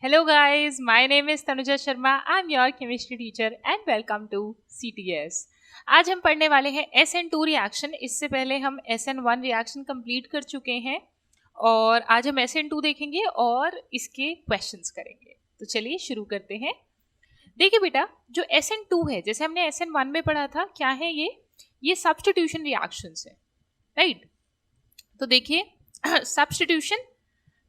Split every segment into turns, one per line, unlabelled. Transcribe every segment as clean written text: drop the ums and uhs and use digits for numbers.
Hello guys, my name is Tanuja Sharma. I'm your chemistry teacher and welcome to CTS. आज हम पढ़ने वाले हैं SN2 रिएक्शन. इससे पहले हम SN1 रिएक्शन कंप्लीट कर चुके हैं और आज हम SN2 देखेंगे और इसके क्वेश्चंस करेंगे. तो चलिए शुरू करते हैं. देखिए बेटा, जो SN2 है, जैसे हमने SN1 में पढ़ा था, क्या है ये सब्स्टिट्यूशन रिएक्शंस है, राइट? तो देखिए सब्स्टिट्यूशन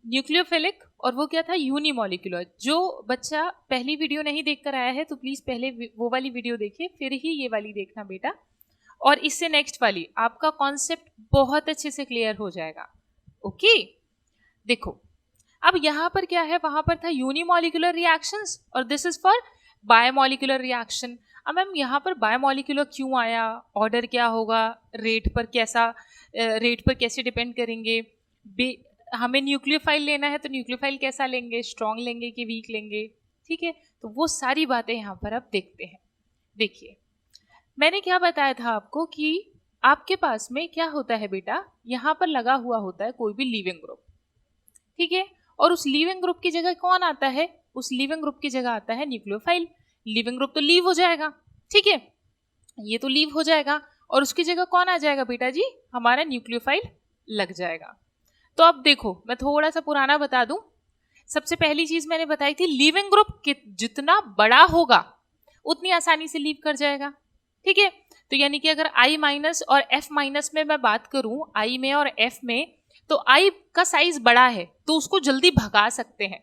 न्यूक्लियोफिलिक और वो क्या था, यूनिमोलिकुलर. जो बच्चा पहली वीडियो नहीं देखकर आया है तो प्लीज पहले वो वाली वीडियो देखिए, फिर ही ये वाली देखना बेटा. और इससे नेक्स्ट वाली आपका कॉन्सेप्ट बहुत अच्छे से क्लियर हो जाएगा. ओके, देखो अब यहाँ पर क्या है, वहां पर था यूनिमोलिकुलर रिएक्शंस और this is for biomolecular reaction. अब मैम यहाँ पर बायोमोलिकुलर क्यों आया, ऑर्डर क्या होगा, रेट पर कैसे डिपेंड करेंगे, हमें न्यूक्लियोफाइल लेना है तो न्यूक्लियोफाइल कैसा लेंगे, स्ट्रॉन्ग लेंगे कि वीक लेंगे, ठीक है? तो वो सारी बातें यहाँ पर अब देखते हैं. देखिए मैंने क्या बताया था आपको कि आपके पास में क्या होता है बेटा, यहाँ पर लगा हुआ होता है कोई भी लीविंग ग्रुप, ठीक है? और उस लीविंग ग्रुप की जगह कौन आता है, उस लीविंग ग्रुप की जगह आता है न्यूक्लियोफाइल. लीविंग ग्रुप तो लीव हो जाएगा, ठीक है, ये तो लीव हो जाएगा और उसकी जगह कौन आ जाएगा बेटा जी, हमारा न्यूक्लियोफाइल लग जाएगा. तो अब देखो मैं थोड़ा सा पुराना बता दूं. सबसे पहली चीज मैंने बताई थी, लीविंग ग्रुप जितना बड़ा होगा उतनी आसानी से लीव कर जाएगा, ठीक है? तो यानी कि अगर I माइनस और F माइनस में मैं बात करूं, I में और F में, तो I का साइज बड़ा है तो उसको जल्दी भगा सकते हैं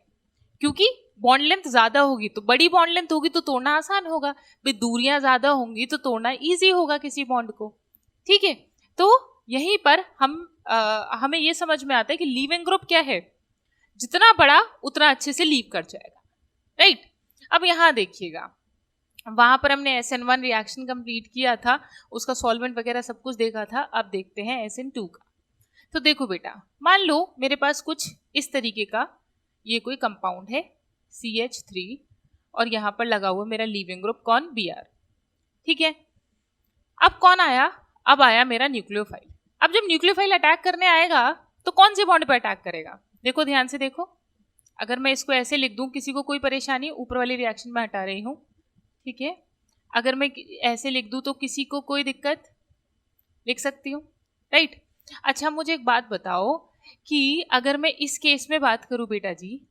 क्योंकि बॉन्ड लेंथ ज्यादा होगी. तो बड़ी बॉन्ड लेंथ होगी तो तोड़ना आसान होगा, भाई दूरियां ज्यादा होंगी तो तोड़ना इजी होगा किसी बॉन्ड को, ठीक है? तो यहीं पर हमें ये समझ में आता है कि लीविंग ग्रुप क्या है, जितना बड़ा उतना अच्छे से लीव कर जाएगा, राइट? अब यहाँ देखिएगा, वहां पर हमने SN1 रिएक्शन कंप्लीट किया था, उसका सॉल्वेंट वगैरह सब कुछ देखा था. अब देखते हैं SN2 का. तो देखो बेटा, मान लो मेरे पास कुछ इस तरीके का ये कोई कंपाउंड है CH3 और यहाँ पर लगा हुआ मेरा लीविंग ग्रुप कौन, Br, ठीक है? अब कौन आया, अब आया मेरा न्यूक्लियोफाइल. अब जब न्यूक्लियोफाइल अटैक करने आएगा तो कौन से बॉन्ड पर अटैक करेगा, देखो ध्यान से देखो. अगर मैं इसको ऐसे लिख दूं, किसी को कोई परेशानी, ऊपर वाली रिएक्शन में हटा रही हूं, ठीक है? अगर मैं ऐसे लिख दूं तो किसी को कोई दिक्कत, लिख सकती हूँ, राइट? अच्छा मुझे एक बात बताओ कि अगर मैं इस केस में बात करूं बेटा जी,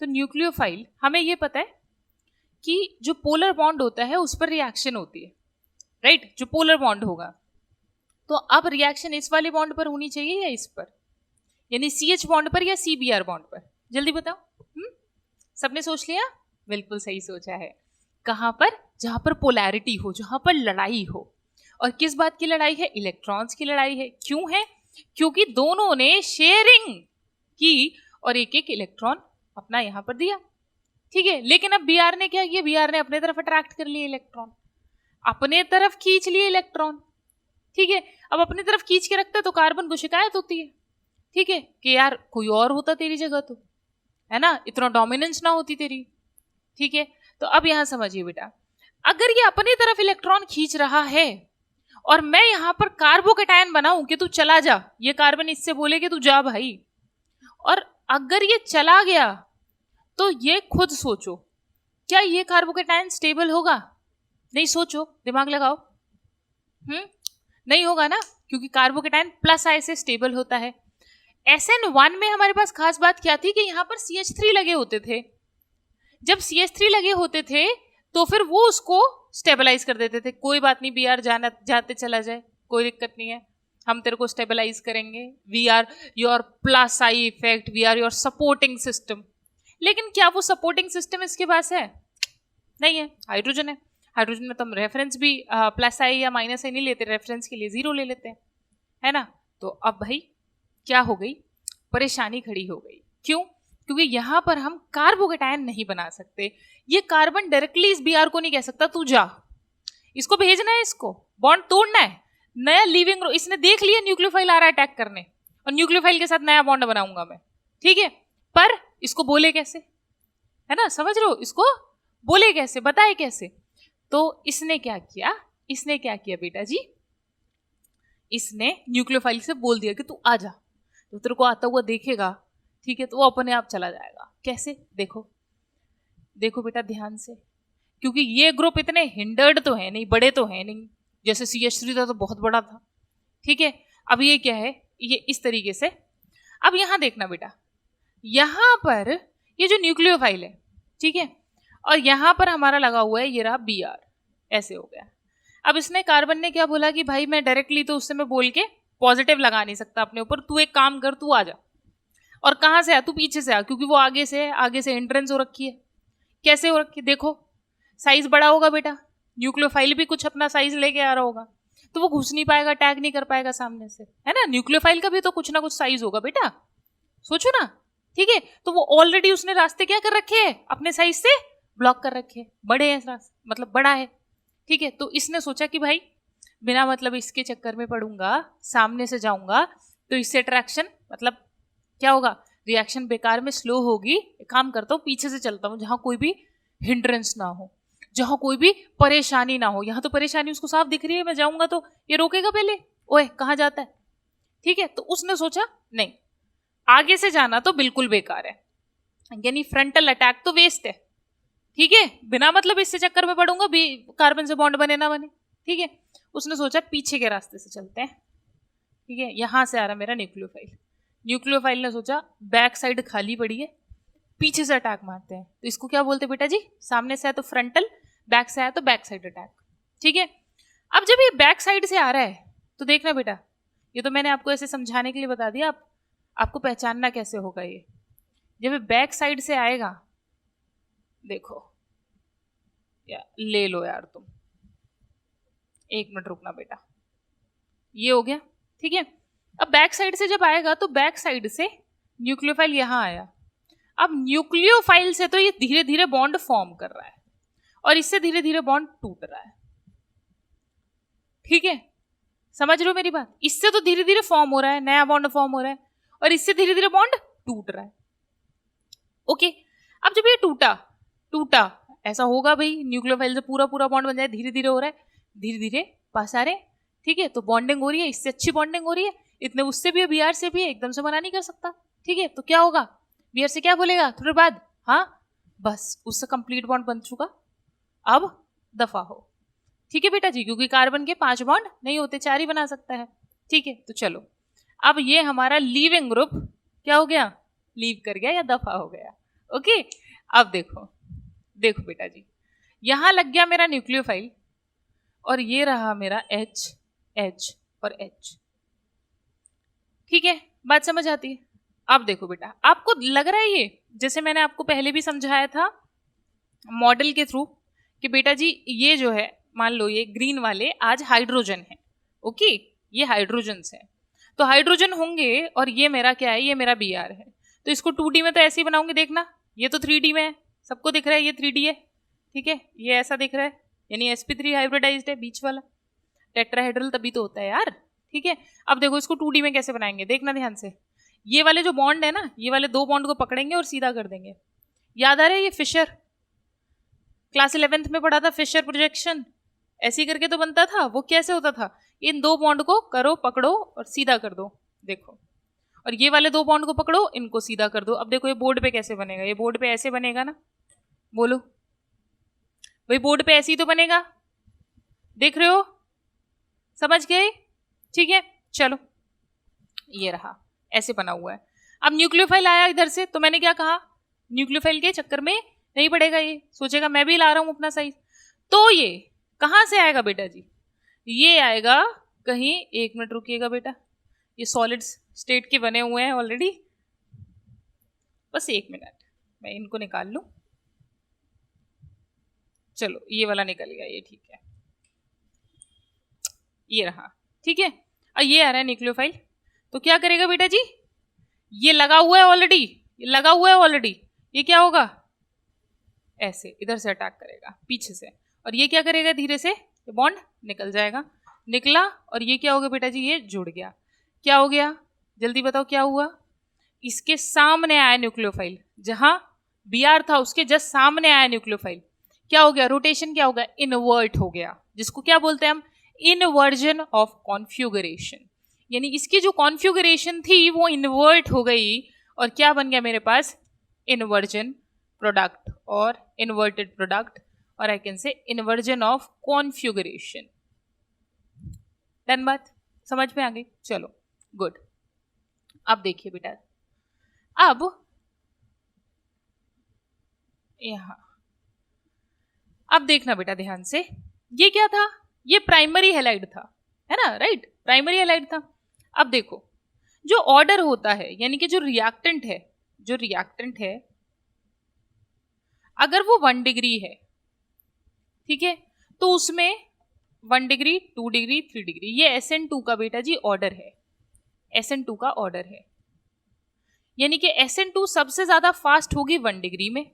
तो न्यूक्लियोफाइल, हमें ये पता है कि जो पोलर बॉन्ड होता है उस पर रिएक्शन होती है, राइट? जो पोलर बॉन्ड होगा, तो अब रिएक्शन इस वाले बॉन्ड पर होनी चाहिए या इस पर, यानी CH बॉन्ड पर या CBr बॉन्ड पर, जल्दी बताओ. सबने सोच लिया? बिल्कुल सही सोचा है. कहां पर, जहां पर पोलैरिटी हो, जहां पर लड़ाई हो. और किस बात की लड़ाई है, इलेक्ट्रॉन्स की लड़ाई है. क्यों है, क्योंकि दोनों ने शेयरिंग की और एक एक इलेक्ट्रॉन अपना यहां पर दिया, ठीक है? लेकिन अब Br ने क्या किया, Br ने अपने तरफ अट्रैक्ट कर लिए इलेक्ट्रॉन, अपने तरफ खींच लिए इलेक्ट्रॉन, ठीक है? अब अपनी तरफ खींच के रखता तो कार्बन को शिकायत होती है, ठीक है, कि यार कोई और होता तेरी जगह तो, है ना, इतना डोमिनेंस ना होती तेरी, ठीक है? तो अब यहां समझिए बेटा, अगर ये अपनी तरफ इलेक्ट्रॉन खींच रहा है और मैं यहां पर कार्बोकेटायन बनाऊं कि तू चला जा, ये कार्बन इससे बोले कि तू जा भाई, और अगर ये चला गया तो ये खुद सोचो, क्या ये कार्बोकेटायन स्टेबल होगा? नहीं, सोचो, दिमाग लगाओ. नहीं होगा ना, क्योंकि कार्बोकेटायन प्लस आई से स्टेबल होता है. SN1 में हमारे पास खास बात क्या थी कि यहाँ पर CH3 लगे होते थे. जब CH3 लगे होते थे तो फिर वो उसको स्टेबलाइज कर देते थे. कोई बात नहीं, Br जाते चला जाए, कोई दिक्कत नहीं है, हम तेरे को स्टेबलाइज करेंगे, we are your plus I effect, we are your supporting system. लेकिन क्या वो सपोर्टिंग सिस्टम इसके पास है? नहीं है, हाइड्रोजन है. हाइड्रोजन में तो हम रेफरेंस भी प्लस आई या माइनस आई नहीं लेते, रेफरेंस के लिए 0 ले लेते हैं, है ना? तो अब भाई क्या हो गई, परेशानी खड़ी हो गई. क्यों? क्योंकि यहाँ पर हम कार्बोकेटायन नहीं बना सकते. ये कार्बन डायरेक्टली इस Br को नहीं कह सकता तू जा, इसको भेजना है, इसको बॉन्ड तोड़ना है, नया लीविंग ग्रुप. इसने देख लिया न्यूक्लियोफाइल आ रहा है अटैक करने और न्यूक्लियोफाइल के साथ नया बॉन्ड बनाऊंगा मैं, ठीक है? पर इसको बोले कैसे, है ना, समझ रहे हो? इसको बोले कैसे, बताए कैसे? तो इसने क्या किया बेटा जी, इसने न्यूक्लियोफाइल से बोल दिया कि तू आ जा, तो तेरे को आता हुआ देखेगा, ठीक है, तो वो अपने आप चला जाएगा. कैसे, देखो देखो बेटा ध्यान से, क्योंकि ये ग्रुप इतने हिंडर्ड तो है नहीं, बड़े तो है नहीं, जैसे CH3 था तो बहुत बड़ा था, ठीक है। अब ये क्या है, ये इस तरीके से। अब यहां देखना बेटा, यहां पर ये जो न्यूक्लियोफाइल है, ठीक है, और यहां पर हमारा लगा हुआ है ये रहा Br, ऐसे हो गया। अब इसने कार्बन ने क्या बोला कि भाई मैं डायरेक्टली तो उससे मैं बोल के पॉजिटिव लगा नहीं सकता अपने ऊपर, तू एक काम कर, तू आ जा। और कहां से आ, तू पीछे से आ, क्योंकि वो आगे से है, आगे से एंट्रेंस हो रखी है। कैसे हो रखी है, देखो साइज बड़ा होगा बेटा, न्यूक्लियोफाइल भी कुछ अपना साइज लेके आ रहा होगा, तो वो घुस नहीं पाएगा, अटैक नहीं कर पाएगा सामने से, है ना। न्यूक्लियोफाइल का भी तो कुछ ना कुछ साइज होगा बेटा, सोचो ना, ठीक है। तो वो ऑलरेडी उसने रास्ते क्या कर रखे हैं, अपने साइज से ब्लॉक कर रखे हैं, बड़े हैं रास्ते, मतलब बड़ा है, ठीक है। तो इसने सोचा कि भाई बिना मतलब इसके चक्कर में पड़ूंगा, सामने से जाऊंगा तो इससे अट्रैक्शन मतलब क्या होगा, रिएक्शन बेकार में स्लो होगी, एक काम करता हूँ पीछे से चलता हूँ, जहां कोई भी हिंड्रेंस ना हो, जहां कोई भी परेशानी ना हो। यहाँ तो परेशानी उसको साफ दिख रही है, मैं जाऊंगा तो ये रोकेगा पहले, ओए कहाँ जाता है, ठीक है। तो उसने सोचा नहीं, आगे से जाना तो बिल्कुल बेकार है, यानी फ्रंटल अटैक तो वेस्ट है, ठीक है, बिना मतलब इससे चक्कर में पड़ूंगा भी, कार्बन से बॉन्ड बने ना बने, ठीक है। उसने सोचा पीछे के रास्ते से चलते हैं, ठीक है। यहां से आ रहा मेरा न्यूक्लियोफाइल, न्यूक्लियोफाइल ने सोचा बैक साइड खाली पड़ी है, पीछे से अटैक मारते हैं, तो इसको क्या बोलते हैं बेटा जी, सामने से आया तो फ्रंटल, बैक से आया तो बैक साइड अटैक, ठीक है। अब जब ये बैक साइड से आ रहा है तो देखना बेटा, ये तो मैंने आपको ऐसे समझाने के लिए बता दिया, आपको पहचानना कैसे होगा ये, जब ये बैक साइड से आएगा, देखो या ले लो यार तुम, एक मिनट रुकना बेटा, ये हो गया, ठीक है। अब बैक साइड से जब आएगा तो बैक साइड से न्यूक्लियोफाइल यहां आया, अब न्यूक्लियोफाइल से तो ये धीरे धीरे बॉन्ड फॉर्म कर रहा है और इससे धीरे धीरे बॉन्ड टूट रहा है, ठीक है, समझ रहे हो मेरी बात, इससे तो धीरे धीरे फॉर्म हो रहा है, नया बॉन्ड फॉर्म हो रहा है और इससे धीरे धीरे बॉन्ड टूट रहा है, ओके। अब जब ये टूटा टूटा ऐसा होगा भाई, न्यूक्लियोफाइल से पूरा पूरा बॉन्ड बन जाए, धीरे धीरे हो रहा है, धीरे धीरे पास आ रहे, ठीक है, तो बॉन्डिंग हो रही है, इससे अच्छी बॉन्डिंग हो रही है, इतने उससे भी है, Br से भी है, एकदम से मना नहीं कर सकता, ठीक है। तो क्या होगा, Br से क्या बोलेगा थोड़ी बाद, हाँ बस उससे कंप्लीट बॉन्ड बन चुका, अब दफा हो, ठीक है बेटा जी, क्योंकि कार्बन के 5 बॉन्ड नहीं होते, 4 ही बना सकता है, ठीक है। तो चलो अब ये हमारा लीविंग ग्रुप क्या हो गया, लीव कर गया या दफा हो गया, ओके। अब देखो देखो बेटा जी, यहां लग गया मेरा न्यूक्लियोफाइल और ये रहा मेरा H H और H, ठीक है, बात समझ आती है। अब देखो बेटा, आपको लग रहा है ये जैसे मैंने आपको पहले भी समझाया था मॉडल के थ्रू कि बेटा जी ये जो है, मान लो ये ग्रीन वाले आज हाइड्रोजन है, ओके, ये हाइड्रोजन है, तो हाइड्रोजन होंगे और ये मेरा क्या है, ये मेरा Br है, तो इसको 2D में तो ऐसे ही बनाऊंगे, देखना ये तो 3D में है, सबको दिख रहा है ये 3D है, ठीक है, ये ऐसा दिख रहा है, यानी sp3 हाइब्रिडाइज्ड है, बीच वाला टेट्राहेड्रल तभी तो होता है यार, ठीक है। अब देखो इसको 2D में कैसे बनाएंगे, देखना ध्यान से, ये वाले जो बॉन्ड है ना, ये वाले 2 बॉन्ड को पकड़ेंगे और सीधा कर देंगे, याद आ रहा है ये फिशर, क्लास 11th में पढ़ा था फिशर प्रोजेक्शन, ऐसे ही करके तो बनता था, वो कैसे होता था, इन 2 बॉन्ड को करो पकड़ो और सीधा कर दो, देखो, और ये वाले 2 बॉन्ड को पकड़ो, इनको सीधा कर दो। अब देखो ये बोर्ड पे कैसे बनेगा, ये बोर्ड पे ऐसे बनेगा ना, बोलो भाई बोर्ड पे ऐसे ही तो बनेगा, देख रहे हो, समझ गए, ठीक है। चलो ये रहा, ऐसे बना हुआ है। अब न्यूक्लियोफाइल आया इधर से, तो मैंने क्या कहा, न्यूक्लियोफाइल के चक्कर में नहीं पड़ेगा, ये सोचेगा मैं भी ला रहा हूं अपना साइज, तो ये कहां से आएगा बेटा जी, ये आएगा कहीं, एक मिनट रुकिएगा बेटा, ये सॉलिड स्टेट के बने हुए हैं ऑलरेडी, बस एक मिनट मैं इनको निकाल लूं, चलो ये वाला निकल गया, ये ठीक है, ये रहा, ठीक है। और ये आ रहा है न्यूक्लियोफाइल, तो क्या करेगा बेटा जी, ये लगा हुआ है ऑलरेडी, ये लगा हुआ है ऑलरेडी, ये क्या होगा, ऐसे इधर से अटैक करेगा पीछे से, और ये क्या करेगा, धीरे से ये बॉन्ड निकल जाएगा, निकला, और ये क्या हो गया बेटा जी, ये जुड़ गया, क्या हो गया जल्दी बताओ क्या हुआ, इसके सामने आया न्यूक्लियोफाइल, जहां Br था उसके जस्ट सामने आया न्यूक्लियोफाइल, क्या हो गया, रोटेशन क्या हो गया, इनवर्ट हो गया, जिसको क्या बोलते हैं हम, इनवर्जन ऑफ कॉन्फ़िगरेशन, यानी इसकी जो कॉन्फ़िगरेशन थी वो इन्वर्ट हो गई और क्या बन गया मेरे पास, इनवर्जन प्रोडक्ट और इन्वर्टेड प्रोडक्ट, और I can say inversion of configuration. Done बात, समझ में आ गई? चलो गुड। अब देखिए बेटा, अब यहां अब देखना बेटा ध्यान से, ये क्या था? ये प्राइमरी हैलाइड था, है ना, राइट? प्राइमरी हैलाइड था। अब देखो, जो ऑर्डर होता है यानी कि जो रिएक्टेंट है, अगर वो 1 डिग्री है, ठीक है, तो उसमें 1 डिग्री, 2 डिग्री, 3 डिग्री, ये SN2 का बेटा जी ऑर्डर है। SN2 का ऑर्डर है, यानी कि SN2 सबसे ज्यादा फास्ट होगी 1 डिग्री में,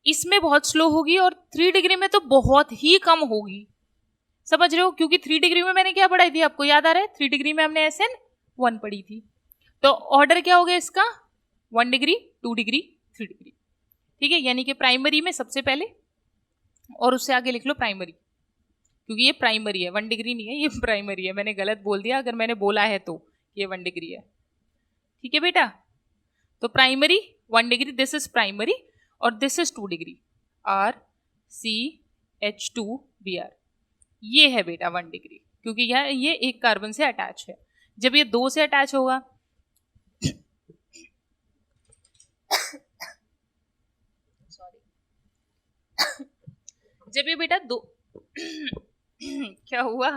इसमें बहुत स्लो होगी, और 3 डिग्री में तो बहुत ही कम होगी। समझ रहे हो? क्योंकि 3 डिग्री में मैंने क्या पढ़ाई थी, आपको याद आ रहा है? 3 डिग्री में हमने SN1 पढ़ी थी। तो ऑर्डर क्या हो गया इसका? 1 डिग्री, 2 डिग्री, 3 डिग्री, ठीक है। यानी कि प्राइमरी में सबसे पहले, और उससे आगे लिख लो प्राइमरी, क्योंकि ये प्राइमरी है, 1 डिग्री नहीं है, ये प्राइमरी है। मैंने गलत बोल दिया अगर मैंने बोला है तो, ये 1 डिग्री है, ठीक है बेटा। तो primary 1 degree, this is primary, और दिस इज 2 डिग्री, RCH2Br, ये है बेटा 1 डिग्री, क्योंकि ये एक कार्बन से अटैच है। जब ये 2 से अटैच होगा जब ये बेटा 2 क्या हुआ?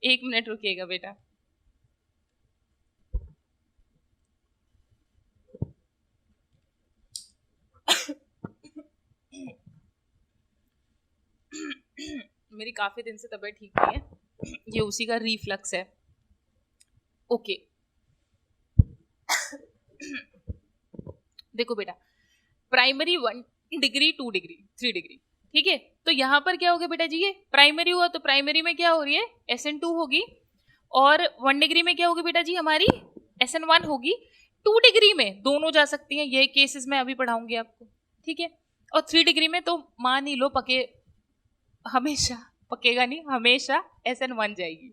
1 मिनट रुकिएगा बेटा। मेरी काफी दिन से तबीयत ठीक नहीं है, ये उसी का रिफ्लक्स है। ओके देखो बेटा, प्राइमरी 1 डिग्री, 2 डिग्री, 3 डिग्री, ठीक है। तो यहां पर क्या हो गया बेटा जी, ये प्राइमरी हुआ, तो प्राइमरी में क्या हो रही है? SN2 होगी, और 1 डिग्री में क्या होगी बेटा जी हमारी? SN1 होगी। 2 डिग्री में दोनों जा सकती हैं, ये केसेस मैं अभी पढ़ाऊंगी आपको, ठीक है। और 3 डिग्री में तो मान ही लो पके, हमेशा पकेगा नहीं, हमेशा SN1 जाएगी,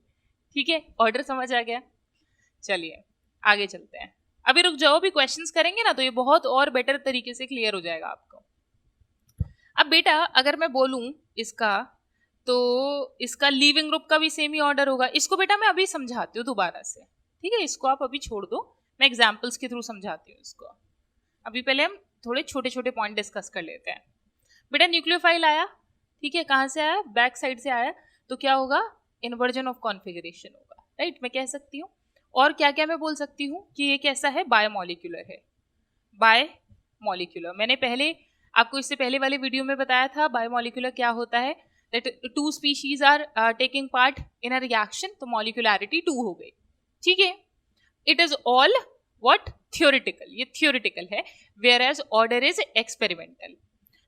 ठीक है। ऑर्डर समझ आ गया? चलिए आगे चलते हैं। अभी रुक जाओ, भी क्वेश्चंस करेंगे ना तो ये बहुत और बेटर तरीके से क्लियर हो जाएगा आपको। अब बेटा अगर मैं बोलूं इसका, तो इसका लीविंग ग्रुप का भी सेम ही ऑर्डर होगा। इसको बेटा मैं अभी समझाती हूँ दोबारा से, ठीक है, इसको आप अभी छोड़ दो, मैं एग्जाम्पल्स के थ्रू समझाती हूँ इसको। अभी पहले हम थोड़े छोटे छोटे पॉइंट डिस्कस कर लेते हैं। बेटा न्यूक्लियोफाइल आया, ठीक है, कहाँ से आया? बैक साइड से आया, तो क्या होगा? इन्वर्जन ऑफ कॉन्फिगरेशन होगा, राइट? मैं कह सकती हूँ। और क्या क्या मैं बोल सकती हूँ कि ये कैसा है? बायोमोलिक्यूलर है। बायोमोलिक्यूलर मैंने पहले आपको इससे पहले वाले वीडियो में बताया था बायोमोलिक्यूलर क्या होता है, that 2 species are taking part in a reaction, तो मॉलिक्यूलैरिटी 2 हो गई, ठीक है। It is all what? Theoretical, ये थ्योरेटिकल है, whereas order is experimental.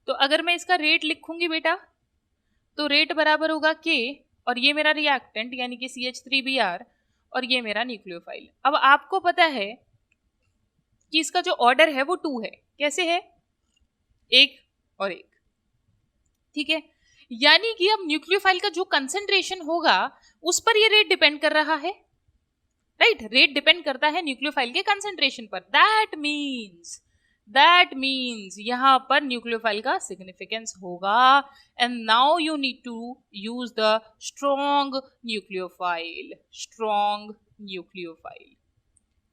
तो अगर मैं इसका रेट लिखूंगी बेटा, तो रेट बराबर होगा K, और ये मेरा रिएक्टेंट यानी कि CH3Br, और ये मेरा न्यूक्लियोफाइल। अब आपको पता है कि इसका जो ऑर्डर है वो 2 है। कैसे है? 1 और 1, ठीक है। यानी कि अब न्यूक्लियोफाइल का जो कंसंट्रेशन होगा उस पर ये रेट डिपेंड कर रहा है, राइट? रेट डिपेंड करता है न्यूक्लियोफाइल के कंसंट्रेशन पर। दैट मीन्स यहां पर न्यूक्लियोफाइल का सिग्निफिकेंस होगा। And now you need to use the strong nucleophile,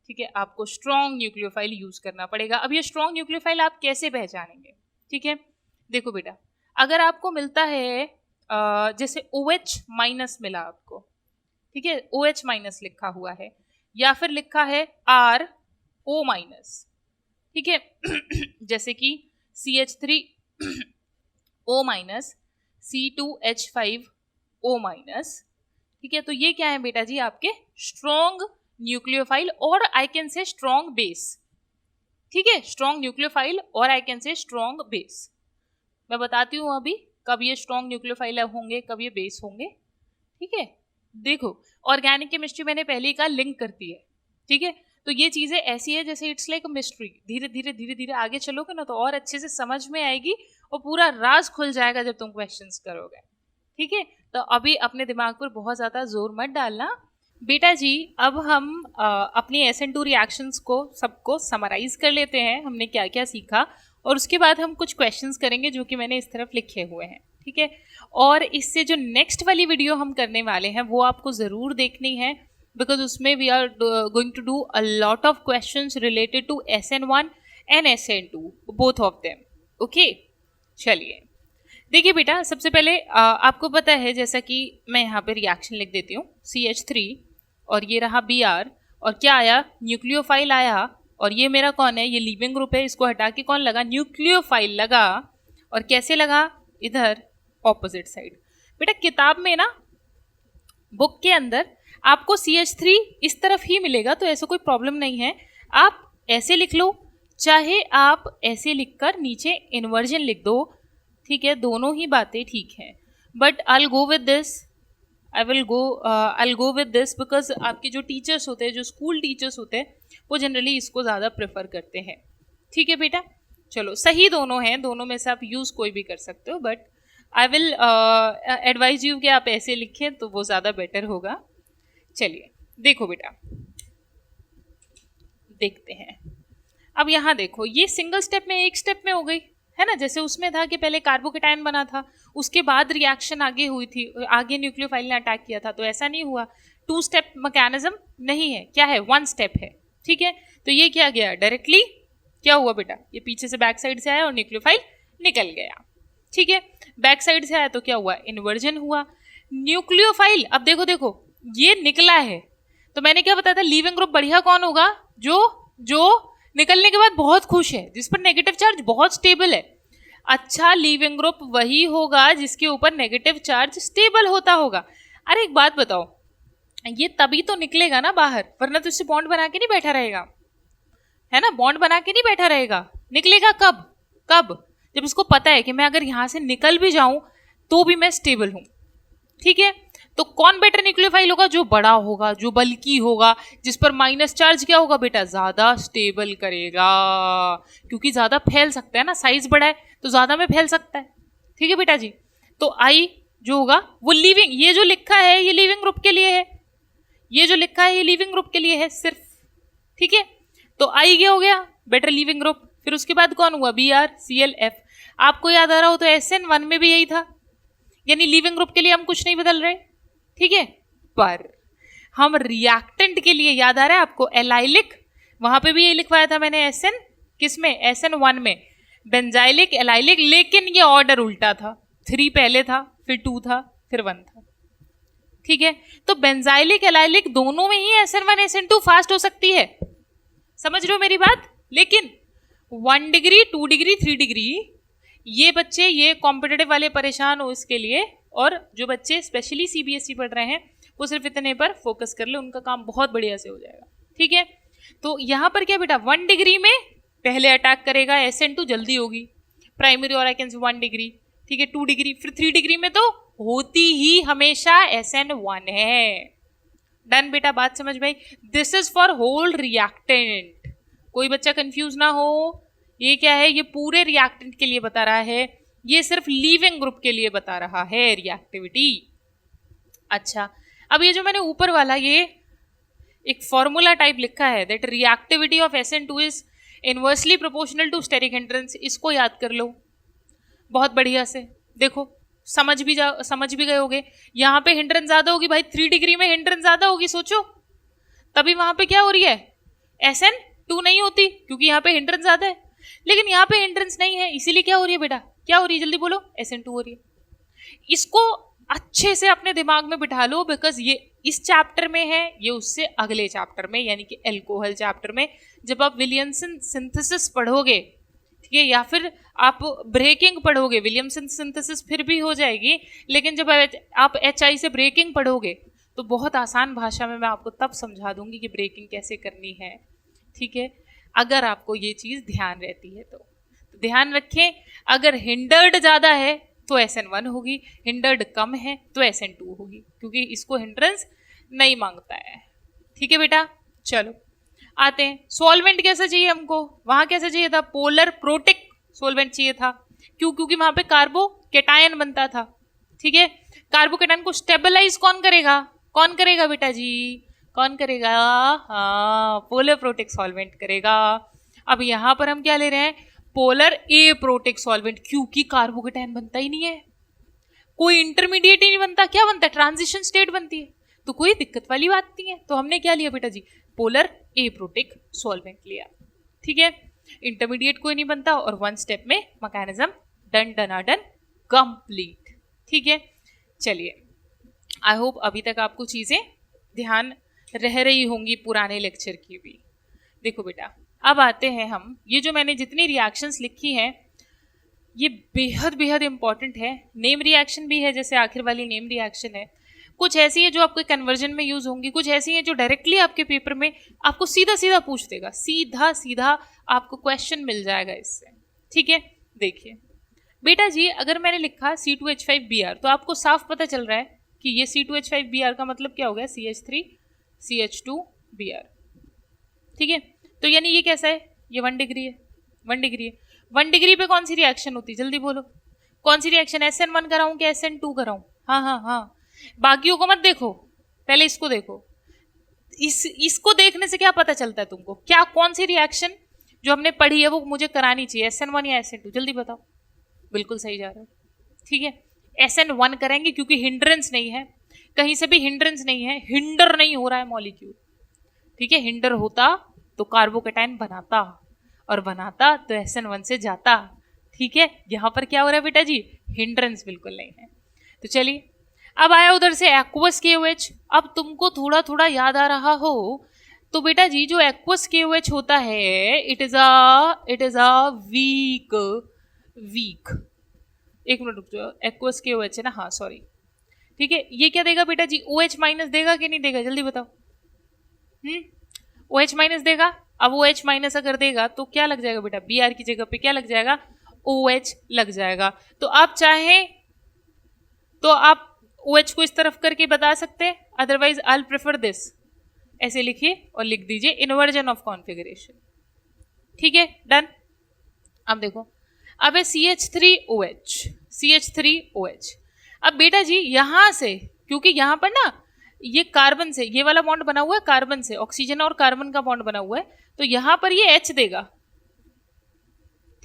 ठीक है। आपको स्ट्रॉन्ग न्यूक्लियोफाइल यूज करना पड़ेगा। अब ये स्ट्रॉन्ग न्यूक्लियोफाइल आप कैसे पहचानेंगे? ठीक है, देखो बेटा, अगर आपको मिलता है जैसे OH माइनस मिला आपको, ठीक है, OH माइनस लिखा हुआ है, या फिर लिखा है RO माइनस, ठीक है, जैसे कि CH3O माइनस, C2H5O माइनस, ठीक है। तो ये क्या है बेटा जी? आपके स्ट्रॉन्ग न्यूक्लियोफाइल, और I can say strong base, ठीक है। स्ट्रॉन्ग न्यूक्लियोफाइल और I can say strong base. मैं बताती हूँ अभी कब ये स्ट्रॉन्ग न्यूक्लियोफाइल होंगे, कब ये बेस होंगे, ठीक है। देखो ऑर्गेनिक केमिस्ट्री मैंने पहले ही कहा लिंक करती है, ठीक है। तो ये चीजें ऐसी है जैसे इट्स लाइक मिस्ट्री, धीरे धीरे आगे चलोगे ना तो और अच्छे से समझ में आएगी, और पूरा राज खुल जाएगा जब तुम क्वेश्चंस करोगे, ठीक है। तो अभी अपने दिमाग पर बहुत ज्यादा जोर मत डालना बेटा जी। अब हम अपनी SN2 रिएक्शंस को सबको समराइज कर लेते हैं, हमने क्या क्या सीखा, और उसके बाद हम कुछ क्वेश्चंस करेंगे जो कि मैंने इस तरफ लिखे हुए हैं, ठीक है। और इससे जो नेक्स्ट वाली वीडियो हम करने वाले हैं वो आपको ज़रूर देखनी है, बिकॉज उसमें we are going to do a lot of questions related to SN1 and SN2, both of them. Okay, चलिए देखिए बेटा, सबसे पहले आपको पता है, जैसा कि मैं यहाँ पे रिएक्शन लिख देती हूँ, CH3 और ये रहा Br, और क्या आया, न्यूक्लियोफाइल आया, और ये मेरा कौन है, ये लीविंग ग्रुप है, इसको हटा के कौन लगा, न्यूक्लियोफाइल लगा। और कैसे लगा, इधर ऑपोजिट साइड। बेटा किताब में ना, बुक के अंदर आपको CH3 इस तरफ ही मिलेगा, तो ऐसा कोई प्रॉब्लम नहीं है, आप ऐसे लिख लो, चाहे आप ऐसे लिखकर नीचे इन्वर्जन लिख दो, ठीक है, दोनों ही बातें ठीक हैं। But I go with this, I go with this because आपके जो टीचर्स होते हैं, जो स्कूल टीचर्स होते हैं, वो जनरली इसको ज़्यादा प्रेफर करते हैं, ठीक है बेटा। चलो, सही दोनों हैं, दोनों में से आप यूज़ कोई भी कर सकते हो, but I will advise you कि आप ऐसे लिखें तो वो ज़्यादा बेटर होगा। चलिए देखो बेटा, देखते हैं। अब यहाँ देखो, ये सिंगल स्टेप में, एक स्टेप में हो गई है ना, जैसे उसमें था कि पहले कार्बोकेटायन बना था, उसके बाद रिएक्शन आगे हुई थी, आगे न्यूक्लियोफाइल ने अटैक किया था, तो ऐसा नहीं हुआ। 2 स्टेप मैकेनिज्म नहीं है, क्या है, 1 स्टेप है, ठीक है। तो ये क्या गया, डायरेक्टली क्या हुआ बेटा, ये पीछे से बैक साइड से आया और न्यूक्लियोफाइल निकल गया, ठीक है। बैक साइड से आया तो क्या हुआ, इन्वर्जन हुआ। न्यूक्लियोफाइल, अब देखो देखो, ये निकला है, तो मैंने क्या बताया था, लीविंग ग्रुप बढ़िया कौन होगा, जो निकलने के बाद बहुत खुश है, जिस पर नेगेटिव चार्ज बहुत स्टेबल है। अच्छा, लीविंग ग्रुप वही होगा जिसके ऊपर नेगेटिव चार्ज स्टेबल होता होगा। अरे एक बात बताओ, ये तभी तो निकलेगा ना बाहर, वरना तो इससे बॉन्ड बना के नहीं बैठा रहेगा, है ना, बॉन्ड बना के नहीं बैठा रहेगा। निकलेगा कब, जब इसको पता है कि मैं अगर यहां से निकल भी जाऊं तो भी मैं स्टेबल हूं, ठीक है। तो कौन बेटर न्यूक्लियोफाइल होगा, जो बड़ा होगा, जो बल्की होगा, जिस पर माइनस चार्ज क्या होगा बेटा, ज्यादा स्टेबल करेगा, क्योंकि ज्यादा फैल सकता है ना, साइज बड़ा है तो ज्यादा में फैल सकता है, ठीक है बेटा जी। तो आई जो होगा वो लीविंग, ये जो लिखा है ये लीविंग ग्रुप के लिए है, ये जो लिखा है ये लीविंग ग्रुप के लिए है सिर्फ, ठीक है। तो आई क्या हो गया, बेटर लीविंग ग्रुप। फिर उसके बाद कौन हुआ, BrClF। आपको याद आ रहा हो तो SN1 में भी यही था, यानी लीविंग ग्रुप के लिए हम कुछ नहीं बदल रहे, ठीक है। पर हम रिएक्टेंट के लिए, याद आ रहा है आपको, एलाइलिक, वहां पे भी ये लिखवाया था मैंने, SN किसमें, SN1 में, बेंजाइलिक, एलाइलिक, लेकिन ये ऑर्डर उल्टा था, 3 पहले था, फिर 2 था, फिर 1 था, ठीक है। तो बेंजाइलिक एलाइलिक दोनों में ही SN1 SN2 फास्ट हो सकती है, समझ रहे हो मेरी बात। लेकिन 1 डिग्री, 2 डिग्री, 3 डिग्री, ये बच्चे, ये कॉम्पिटेटिव वाले परेशान हो इसके लिए, और जो बच्चे स्पेशली CBSE पढ़ रहे हैं वो सिर्फ इतने पर फोकस कर ले, उनका काम बहुत बढ़िया से हो जाएगा, ठीक है। तो यहाँ पर क्या बेटा, 1 डिग्री में पहले अटैक करेगा, SN2 जल्दी होगी, प्राइमरी और आई कैन से 1 डिग्री, ठीक है, 2 डिग्री, फिर 3 डिग्री में तो होती ही हमेशा SN1 है। डन बेटा, बात समझ में आई। This is for whole reactant, कोई बच्चा कंफ्यूज ना हो, ये क्या है, ये पूरे रिएक्टेंट के लिए बता रहा है, ये सिर्फ लीविंग ग्रुप के लिए बता रहा है रिएक्टिविटी। अच्छा, अब ये जो मैंने ऊपर वाला ये एक फॉर्मूला टाइप लिखा है, that reactivity of SN2 is inversely proportional to steric hindrance, इसको याद कर लो बहुत बढ़िया से। देखो समझ भी गए होगे, यहाँ पे हिंड्रेंस ज्यादा होगी भाई, 3 डिग्री में हिंड्रेंस ज्यादा होगी, सोचो, तभी वहां पे क्या हो रही है, SN2 नहीं होती, क्योंकि यहाँ पे हिंड्रेंस ज्यादा है। लेकिन यहाँ पे हिंड्रेंस नहीं है, इसीलिए क्या हो रही है बेटा, क्या हो रही है, जल्दी बोलो, SN2 हो रही है। इसको अच्छे से अपने दिमाग में बिठा लो, बिकॉज ये इस चैप्टर में है, ये उससे अगले चैप्टर में, यानी कि एल्कोहल चैप्टर में, जब आप विलियमसन सिंथेसिस पढ़ोगे, ठीक है, या फिर आप ब्रेकिंग पढ़ोगे, विलियमसन सिंथेसिस फिर भी हो जाएगी, लेकिन जब आप HI से ब्रेकिंग पढ़ोगे तो बहुत आसान भाषा में मैं आपको तब समझा दूंगी कि ब्रेकिंग कैसे करनी है, ठीक है, अगर आपको ये चीज़ ध्यान रहती है तो ध्यान रखें। अगर हिंडर्ड ज़्यादा है तो SN1 होगी, हिंडर्ड कम है तो SN2 होगी, क्योंकि इसको हिंड्रेंस नहीं मांगता है, ठीक है बेटा। चलो आते हैं, सॉल्वेंट कैसा चाहिए हमको, वहाँ कैसा चाहिए था, पोलर प्रोटिक सॉल्वेंट चाहिए था, क्योंकि वहाँ पे कार्बोकेटायन बनता था, ठीक है। कार्बोकेटायन को स्टेबलाइज कौन करेगा बेटा जी, कौन करेगा, हाँ, पोलर प्रोटिक सॉल्वेंट करेगा। अब यहाँ पर हम क्या ले रहे हैं, पोलर एप्रोटिक सॉल्वेंट, क्योंकि कार्बोकेटायन बनता ही नहीं है, कोई इंटरमीडिएट ही नहीं बनता, क्या बनता है, ट्रांजिशन स्टेट बनती है, तो कोई दिक्कत वाली बात नहीं है। तो हमने क्या लिया बेटा जी, पोलर एप्रोटिक सॉल्वेंट लिया, ठीक है, इंटरमीडिएट कोई नहीं बनता, और वन स्टेप में मैकेनिज्म डन डनाडन कंप्लीट, ठीक है। चलिए, आई होप अभी तक आपको चीजें ध्यान रह रही होंगी पुराने लेक्चर की भी। देखो बेटा, अब आते हैं हम, ये जो मैंने जितनी रिएक्शंस लिखी हैं ये बेहद बेहद इंपॉर्टेंट है। नेम रिएक्शन भी है, जैसे आखिर वाली नेम रिएक्शन है, कुछ ऐसी है जो आपके कन्वर्जन में यूज होंगी, कुछ ऐसी है जो डायरेक्टली आपके पेपर में आपको सीधा सीधा पूछ देगा, सीधा सीधा आपको क्वेश्चन मिल जाएगा इससे, ठीक है। देखिए बेटा जी, अगर मैंने लिखा C2H5Br तो आपको साफ पता चल रहा है कि ये C2H5Br का मतलब क्या हो गया, CH3CH2Br, ठीक है। तो यानी ये कैसा है, ये 1 डिग्री है, 1 डिग्री है। 1 डिग्री पे कौन सी रिएक्शन होती है, जल्दी बोलो, कौन सी रिएक्शन, SN1 कराऊं कि SN2 कराऊं? हाँ हाँ हाँ, बाकियों को मत देखो, पहले इसको देखो। इसको देखने से क्या पता चलता है तुमको, क्या कौन सी रिएक्शन जो हमने पढ़ी है वो मुझे करानी चाहिए, SN1 या SN2, जल्दी बताओ। बिल्कुल सही जा रहे हो, ठीक है, SN1 करेंगे क्योंकि हिंड्रेंस नहीं है, कहीं से भी हिंड्रेंस नहीं है, हिंडर नहीं हो रहा है मॉलिक्यूल, ठीक है। हिंडर होता तो कार्बोकेटायन बनाता, और बनाता तो SN1 से जाता, ठीक है। यहाँ पर क्या हो रहा है बेटा जी, हिंड्रेंस बिल्कुल नहीं है। तो चलिए, अब आया उधर से एक्वस KOH। अब तुमको थोड़ा थोड़ा याद आ रहा हो तो बेटा जी, जो एक्वस KOH होता है, इट इज अ वीक, एक मिनट रुक जाओ, एक्वस KOH है ना, हाँ सॉरी, ठीक है। ये क्या देगा बेटा जी, OH माइनस देगा कि नहीं देगा, जल्दी बताओ। OH माइनस देगा। अब OH माइनस अगर देगा तो क्या लग जाएगा बेटा, Br की जगह पे क्या लग जाएगा, OH लग जाएगा। तो आप चाहें तो आप OH को इस तरफ करके बता सकते हैं, अदरवाइज आई प्रेफर दिस, ऐसे लिखिए और लिख दीजिए इन्वर्जन ऑफ कॉन्फ़िगरेशन, ठीक है, डन। अब देखो, अब है CH3OH। अब बेटा जी यहां से, क्योंकि यहां पर ना ये कार्बन से, ये वाला बॉन्ड बना हुआ है कार्बन से, ऑक्सीजन और कार्बन का बॉन्ड बना हुआ है, तो यहां पर ये H देगा,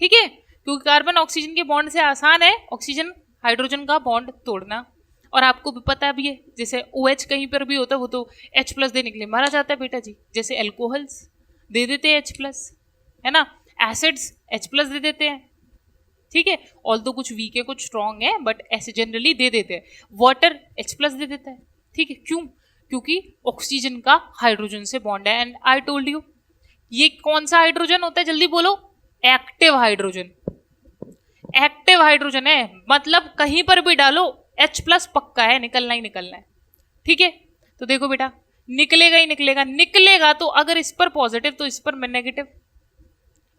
ठीक है, क्योंकि कार्बन ऑक्सीजन के बॉन्ड से आसान है ऑक्सीजन हाइड्रोजन का बॉन्ड तोड़ना, और आपको भी पता भी है, जैसे OH कहीं पर भी होता है वो तो H+ देने के लिए मारा जाता है बेटा जी, जैसे एल्कोहल्स दे देते हैं H+, है ना, एसिड्स H+ दे देते हैं, ठीक है, ऑल तो कुछ वीक है कुछ स्ट्रॉन्ग है, बट ऐसे जनरली दे देते हैं। वाटर H+ दे देता है, ठीक है, क्यों, क्योंकि ऑक्सीजन का हाइड्रोजन से बॉन्ड है। एंड आई टोल्ड यू, ये कौन सा हाइड्रोजन होता है, जल्दी बोलो, एक्टिव हाइड्रोजन, एक्टिव हाइड्रोजन है, मतलब कहीं पर भी डालो H+ पक्का है, निकलना ही निकलना है, ठीक है। तो देखो बेटा, निकलेगा ही निकलेगा, निकलेगा तो अगर इस पर पॉजिटिव तो इस पर नेगेटिव,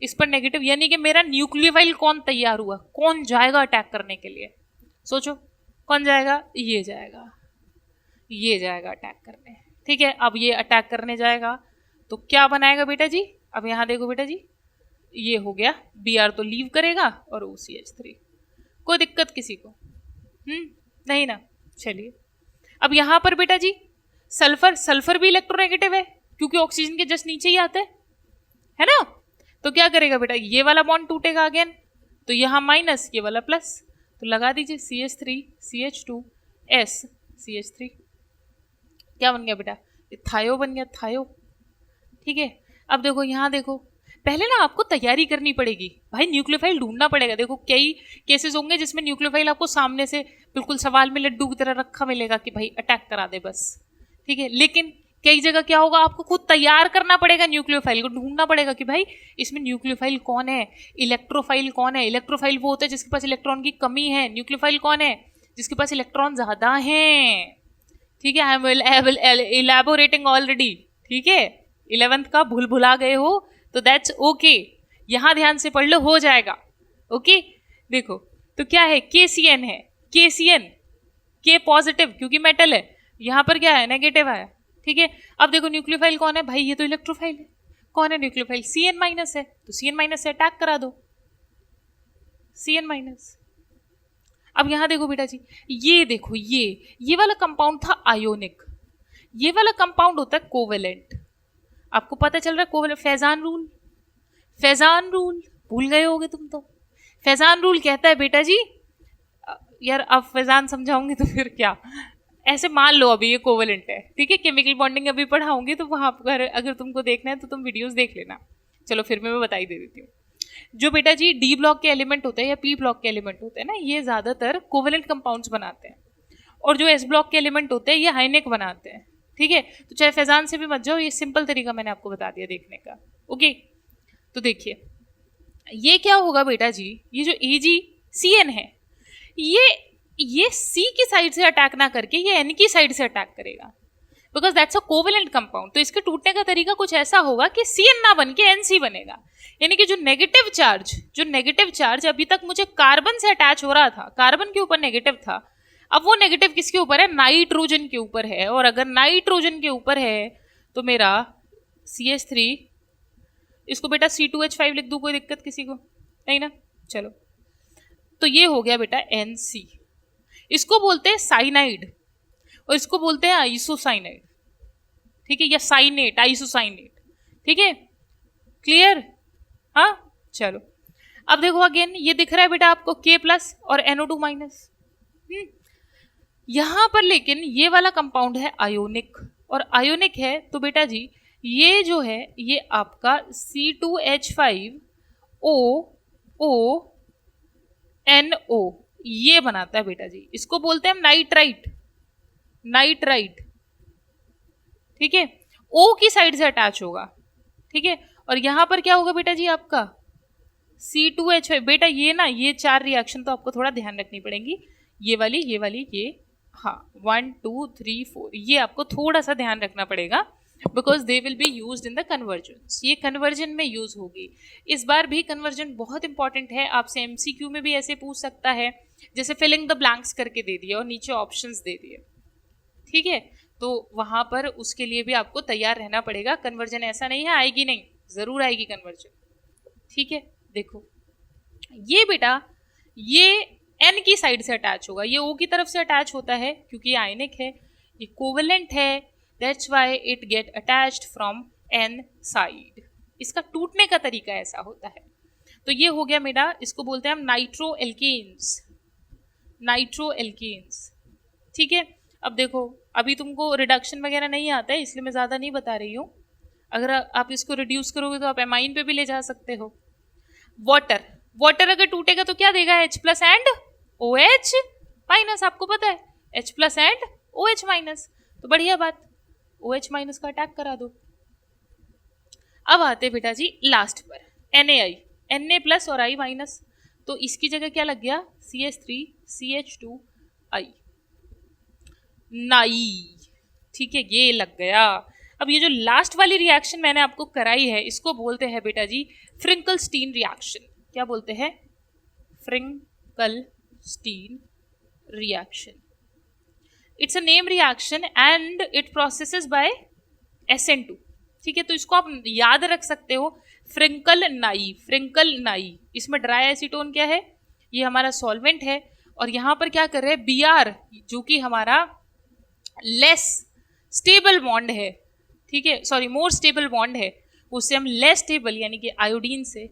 इस पर नेगेटिव, यानी कि मेरा न्यूक्लियोफाइल कौन तैयार हुआ, कौन जाएगा अटैक करने के लिए, सोचो कौन जाएगा, ये जाएगा, ये जाएगा अटैक करने, ठीक है। अब ये अटैक करने जाएगा तो क्या बनाएगा बेटा जी, अब यहां देखो बेटा जी, ये हो गया, Br तो लीव करेगा और OCH3, कोई दिक्कत किसी को, नहीं ना। चलिए, अब यहां पर बेटा जी सल्फर, सल्फर भी इलेक्ट्रोनेगेटिव है क्योंकि ऑक्सीजन के जस्ट नीचे ही आता है ना, तो क्या करेगा बेटा, ये वाला बॉन्ड टूटेगा अगेन, तो यहां माइनस, ये वाला प्लस, तो लगा दीजिए CH3CH2S, क्या बन गया बेटा, थायो बन गया, थायो, ठीक है। अब देखो यहां देखो, पहले ना आपको तैयारी करनी पड़ेगी भाई, न्यूक्लियोफाइल ढूंढना पड़ेगा। देखो कई केसेस होंगे जिसमें न्यूक्लियोफाइल आपको सामने से बिल्कुल सवाल में लड्डू की तरह रखा मिलेगा कि भाई अटैक करा दे बस, ठीक है, लेकिन कई जगह क्या होगा, आपको खुद तैयार करना पड़ेगा, न्यूक्लियोफाइल को ढूंढना पड़ेगा कि भाई इसमें न्यूक्लियोफाइल कौन है, इलेक्ट्रोफाइल कौन है। इलेक्ट्रोफाइल वो होता है जिसके पास इलेक्ट्रॉन की कमी है, न्यूक्लियोफाइल कौन है, जिसके पास इलेक्ट्रॉन ज्यादा हैं, ठीक है। आई विल इलैबोरेटिंग ऑलरेडी, ठीक है, 11th का भूल भुला गए हो तो दैट्स ओके, यहां ध्यान से पढ़ लो, हो जाएगा, ओके। देखो तो क्या है, KCN है, KCN, K पॉजिटिव क्योंकि मेटल है, यहां पर क्या है, नेगेटिव आया, ठीक है। अब देखो न्यूक्लियोफाइल कौन है भाई, ये तो इलेक्ट्रोफाइल है, कौन है न्यूक्लियोफाइल, CN- है, तो CN- से अटैक करा दो, CN-। अब यहां देखो बेटा जी, ये देखो, ये वाला कंपाउंड था आयोनिक, ये वाला कंपाउंड होता है कोवेलेंट, आपको पता चल रहा है कोवेलेंट, फैजान रूल भूल गए होगे तुम तो। फैजान रूल कहता है बेटा जी, यार अब फैजान समझाऊंगी तो फिर क्या, ऐसे मान लो अभी ये कोवलेंट है, ठीक है, केमिकल बॉन्डिंग अभी पढ़ाऊंगी तो वहां पर अगर तुमको देखना है तो तुम वीडियोस देख लेना। चलो फिर मैं बताई दे देती हूँ। जो बेटा जी डी ब्लॉक के एलिमेंट होते हैं या पी ब्लॉक के एलिमेंट होते हैं ना, ये ज्यादातर कोवलेंट कंपाउंड्स बनाते हैं, और जो एस ब्लॉक के एलिमेंट होते हैं ये हाइनेक बनाते हैं, ठीक है। तो चाहे फैजान से भी मत जाओ, ये सिंपल तरीका मैंने आपको बता दिया देखने का। ओके, तो देखिए ये क्या होगा बेटा जी, ये जो AgCN है ये C की साइड से अटैक ना करके ये N की साइड से अटैक करेगा, because that's a covalent compound. तो इसके टूटने का तरीका कुछ ऐसा होगा कि CN ना बन के NC बनेगा, यानी कि जो नेगेटिव चार्ज अभी तक मुझे कार्बन से अटैच हो रहा था, कार्बन के ऊपर नेगेटिव था, अब वो नेगेटिव किसके ऊपर है, नाइट्रोजन के ऊपर है। और अगर नाइट्रोजन के ऊपर है तो मेरा CH3, इसको बेटा C2H5 लिख दूं, कोई दिक्कत किसी को नहीं ना। चलो, तो ये हो गया बेटा NC। इसको बोलते हैं साइनाइड और इसको बोलते हैं आइसोसाइनाइड, ठीक है, या साइनेट, आइसोसाइनेट, ठीक है, क्लियर। हाँ चलो, अब देखो अगेन ये दिख रहा है बेटा आपको K+ और NO2 माइनस। यहां पर लेकिन ये वाला कंपाउंड है आयोनिक, और आयोनिक है तो बेटा जी ये जो है ये आपका C2H5OO ये बनाता है बेटा जी, इसको बोलते हैं हम नाइट्राइट, ठीक है, O की साइड से अटैच होगा, ठीक है। और यहां पर क्या होगा बेटा जी आपका C2H5, बेटा ये ना ये 4 रिएक्शन तो आपको थोड़ा ध्यान रखनी पड़ेंगी, ये वाली ये, हाँ 1 2 3 4, ये आपको थोड़ा सा ध्यान रखना पड़ेगा, because they will be use in the conversion, ये कन्वर्जन में यूज होगी। इस बार भी कन्वर्जन बहुत इंपॉर्टेंट है, आपसे MCQ में भी ऐसे पूछ सकता है, जैसे फिलिंग द ब्लैंक्स करके दे दिया और नीचे ऑप्शंस दे दिए, ठीक है, तो वहां पर उसके लिए भी आपको तैयार रहना पड़ेगा। कन्वर्जन ऐसा नहीं है आएगी नहीं, जरूर आएगी कन्वर्जन, ठीक है। देखो ये बेटा ये N की साइड से अटैच होगा, ये O की तरफ से अटैच होता है क्योंकि ये आयनिक है, ये कोवेलेंट है, that's why it get attached from N side. इसका टूटने का तरीका ऐसा होता है। तो ये हो गया मेरा, इसको बोलते हैं हम नाइट्रोएल्केन्स, ठीक है। अब देखो अभी तुमको रिडक्शन वगैरह नहीं आता है इसलिए मैं ज़्यादा नहीं बता रही हूँ, अगर आप इसको रिड्यूस करोगे तो आप एमाइन पे भी ले जा सकते हो। वाटर अगर टूटेगा तो क्या देगा, H+ एंड OH माइनस, आपको पता है H+ एंड OH माइनस, तो बढ़िया बात, OH माइनस का अटैक करा दो। अब आते बेटा जी लास्ट पर Na+ और I-, तो इसकी जगह क्या लग गया CH3CH2I, नाई, ठीक है, ये लग गया। अब ये जो लास्ट वाली रिएक्शन मैंने आपको कराई है इसको बोलते हैं बेटा जी फ्रिंकलस्टीन रिएक्शन। क्या बोलते हैं, Finkelstein reaction. It's a name reaction and it processes by SN2, ठीक है, तो इसको आप याद रख सकते हो, फ्रिंकल नाई। इसमें ड्राई एसीटोन क्या है, ये हमारा सॉल्वेंट है, और यहाँ पर क्या कर रहे हैं Br जो कि हमारा लेस स्टेबल बॉन्ड है, ठीक है, सॉरी मोर स्टेबल बॉन्ड है, उससे हम लेस स्टेबल यानी कि आयोडीन से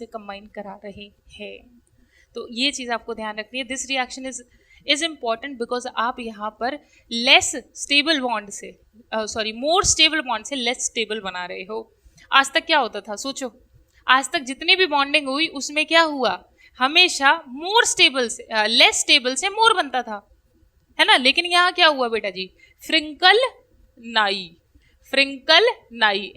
कंबाइन करा रहे हैं। तो ये चीज़ आपको ध्यान रखनी है। This reaction is important because आप यहाँ पर लेस स्टेबल बॉन्ड से मोर स्टेबल बॉन्ड से लेस स्टेबल बना रहे हो। आज तक क्या होता था, सोचो, आज तक जितनी भी बॉन्डिंग हुई उसमें क्या हुआ, हमेशा मोर स्टेबल से लेस स्टेबल से मोर बनता था, है ना। लेकिन यहाँ क्या हुआ बेटा जी, फ्रिंकल नाई,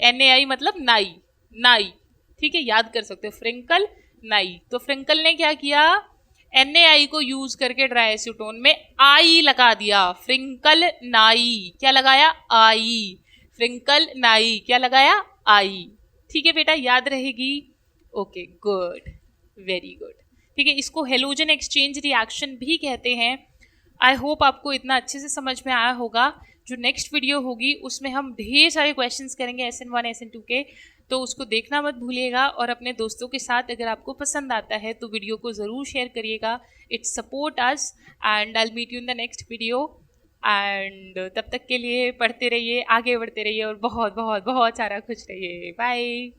NAI मतलब नाई, ठीक है, याद कर सकते हो, फ्रिंकल नाई। तो फ्रिंकल ने क्या किया, NAI को यूज करके ड्राई एसीटोन में I लगा दिया, फ्रिंकल नाई, क्या लगाया, I, फ्रिंकल नाई, क्या लगाया, I, ठीक है बेटा, याद रहेगी। ओके गुड, वेरी गुड, ठीक है, इसको हेलोजन एक्सचेंज रिएक्शन भी कहते हैं। आई होप आपको इतना अच्छे से समझ में आया होगा। जो नेक्स्ट वीडियो होगी उसमें हम ढेर सारे क्वेश्चंस करेंगे SN1 SN2 के, तो उसको देखना मत भूलिएगा, और अपने दोस्तों के साथ अगर आपको पसंद आता है तो वीडियो को ज़रूर शेयर करिएगा। It's support us and I will meet you in the next video, and तब तक के लिए पढ़ते रहिए, आगे बढ़ते रहिए और बहुत बहुत बहुत सारा खुश रहिए। बाय।